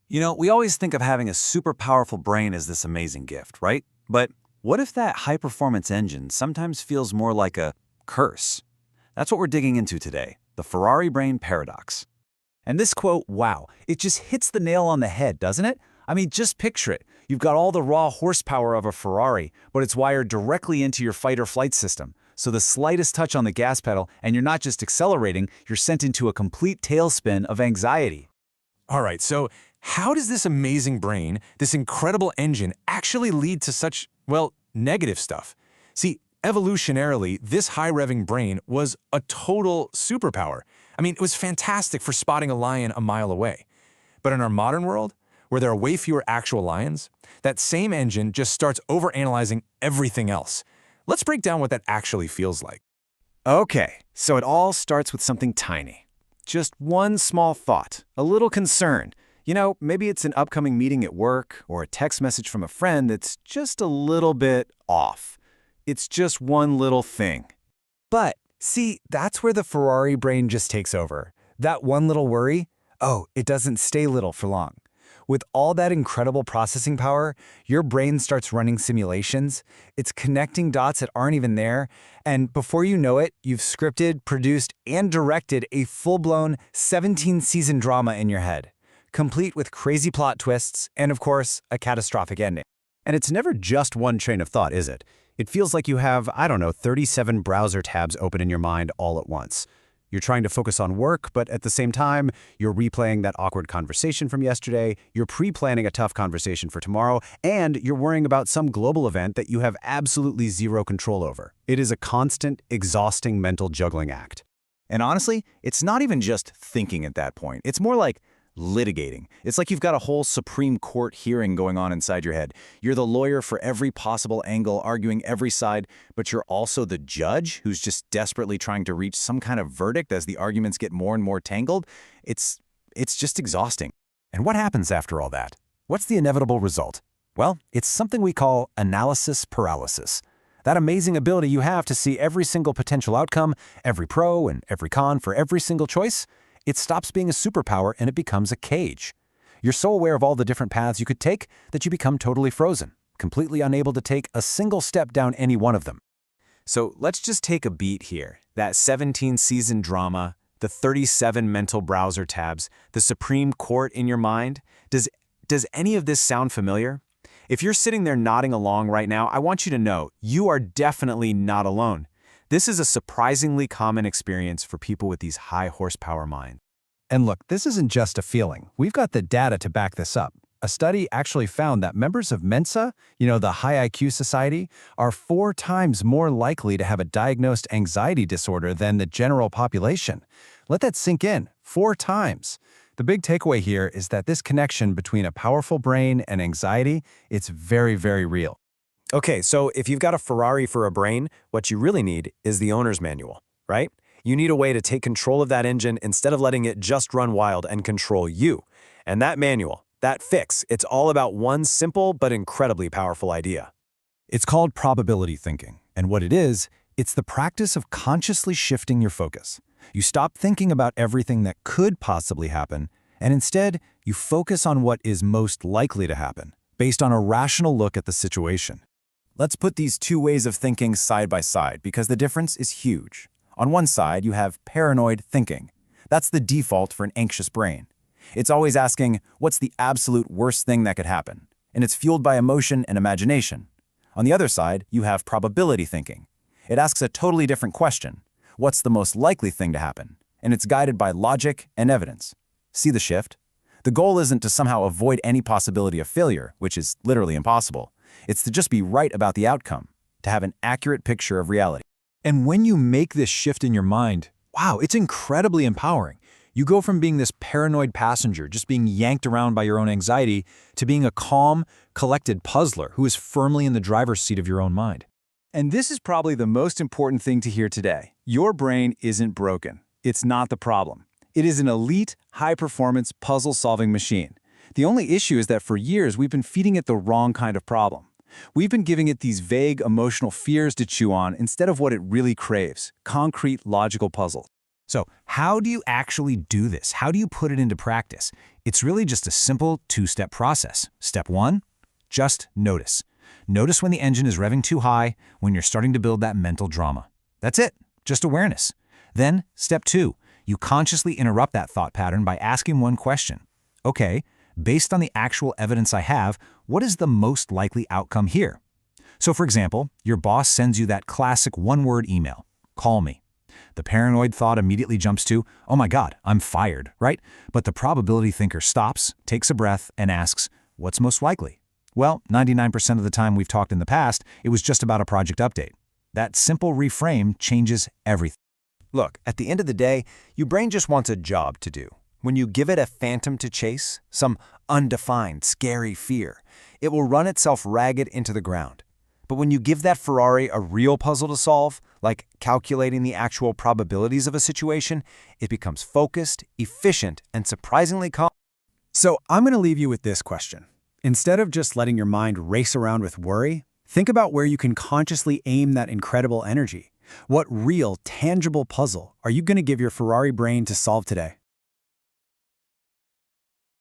We always think of having a super powerful brain as this amazing gift, right? But what if that high-performance engine sometimes feels more like a curse? That's what we're digging into today, the Ferrari Brain Paradox. And this quote, wow, it just hits the nail on the head, doesn't it? I mean, just picture it. You've got all the raw horsepower of a Ferrari, but it's wired directly into your fight or flight system. So the slightest touch on the gas pedal, and you're not just accelerating, you're sent into a complete tailspin of anxiety. All right, so how does this amazing brain, this incredible engine, actually lead to such, well, negative stuff? See, evolutionarily, this high-revving brain was a total superpower. I mean, it was fantastic for spotting a lion a mile away. But in our modern world, where there are way fewer actual lions, that same engine just starts overanalyzing everything else. Let's break down what that actually feels like. Okay, so it all starts with something tiny. Just one small thought, a little concern. Maybe it's an upcoming meeting at work or a text message from a friend that's just a little bit off. It's just one little thing. But, see, that's where the Ferrari brain just takes over. That one little worry, it doesn't stay little for long. With all that incredible processing power, your brain starts running simulations. It's connecting dots that aren't even there. And before you know it, you've scripted, produced, and directed a full-blown 17-season drama in your head, complete with crazy plot twists and, of course, a catastrophic ending. And it's never just one train of thought, is it? It feels like you have, 37 browser tabs open in your mind all at once. You're trying to focus on work, but at the same time, you're replaying that awkward conversation from yesterday, you're pre-planning a tough conversation for tomorrow, and you're worrying about some global event that you have absolutely zero control over. It is a constant, exhausting mental juggling act. And honestly, it's not even just thinking at that point. It's more like litigating. It's like you've got a whole Supreme Court hearing going on inside your head. You're the lawyer for every possible angle, arguing every side, but you're also the judge who's just desperately trying to reach some kind of verdict as the arguments get more and more tangled. It's just exhausting. And what happens after all that? What's the inevitable result? Well, it's something we call analysis paralysis. That amazing ability you have to see every single potential outcome, every pro and every con for every single choice, it stops being a superpower and it becomes a cage. You're so aware of all the different paths you could take that you become totally frozen, completely unable to take a single step down any one of them. So let's just take a beat here. That 17-season drama, the 37 mental browser tabs, the Supreme Court in your mind. Does any of this sound familiar? If you're sitting there nodding along right now, I want you to know you are definitely not alone. This is a surprisingly common experience for people with these high horsepower minds. And look, this isn't just a feeling. We've got the data to back this up. A study actually found that members of Mensa, the high IQ society, are 4 times more likely to have a diagnosed anxiety disorder than the general population. Let that sink in. 4 times. The big takeaway here is that this connection between a powerful brain and anxiety, it's very, very real. Okay, so if you've got a Ferrari for a brain, what you really need is the owner's manual, right? You need a way to take control of that engine instead of letting it just run wild and control you. And that manual, that fix, it's all about one simple but incredibly powerful idea. It's called probability thinking, and what it is, it's the practice of consciously shifting your focus. You stop thinking about everything that could possibly happen, and instead, you focus on what is most likely to happen, based on a rational look at the situation. Let's put these 2 ways of thinking side by side because the difference is huge. On one side, you have paranoid thinking. That's the default for an anxious brain. It's always asking, what's the absolute worst thing that could happen? And it's fueled by emotion and imagination. On the other side, you have probability thinking. It asks a totally different question. What's the most likely thing to happen? And it's guided by logic and evidence. See the shift? The goal isn't to somehow avoid any possibility of failure, which is literally impossible. It's to just be right about the outcome, to have an accurate picture of reality. And when you make this shift in your mind, wow, it's incredibly empowering. You go from being this paranoid passenger, just being yanked around by your own anxiety, to being a calm, collected puzzler who is firmly in the driver's seat of your own mind. And this is probably the most important thing to hear today. Your brain isn't broken. It's not the problem. It is an elite, high-performance, puzzle-solving machine. The only issue is that for years we've been feeding it the wrong kind of problem. We've been giving it these vague emotional fears to chew on instead of what it really craves, concrete, logical puzzles. So how do you actually do this? How do you put it into practice? It's really just a simple two-step process. Step 1, just notice. Notice when the engine is revving too high, when you're starting to build that mental drama. That's it, just awareness. Then, step 2, you consciously interrupt that thought pattern by asking one question. Okay, based on the actual evidence I have, what is the most likely outcome here? So for example, your boss sends you that classic one-word email, call me. The paranoid thought immediately jumps to, oh my God, I'm fired, right? But the probability thinker stops, takes a breath, and asks, what's most likely? Well, 99% of the time we've talked in the past, it was just about a project update. That simple reframe changes everything. Look, at the end of the day, your brain just wants a job to do. When you give it a phantom to chase, some undefined, scary fear, it will run itself ragged into the ground. But when you give that Ferrari a real puzzle to solve, like calculating the actual probabilities of a situation, it becomes focused, efficient, and surprisingly calm. So I'm going to leave you with this question. Instead of just letting your mind race around with worry, think about where you can consciously aim that incredible energy. What real, tangible puzzle are you going to give your Ferrari brain to solve today?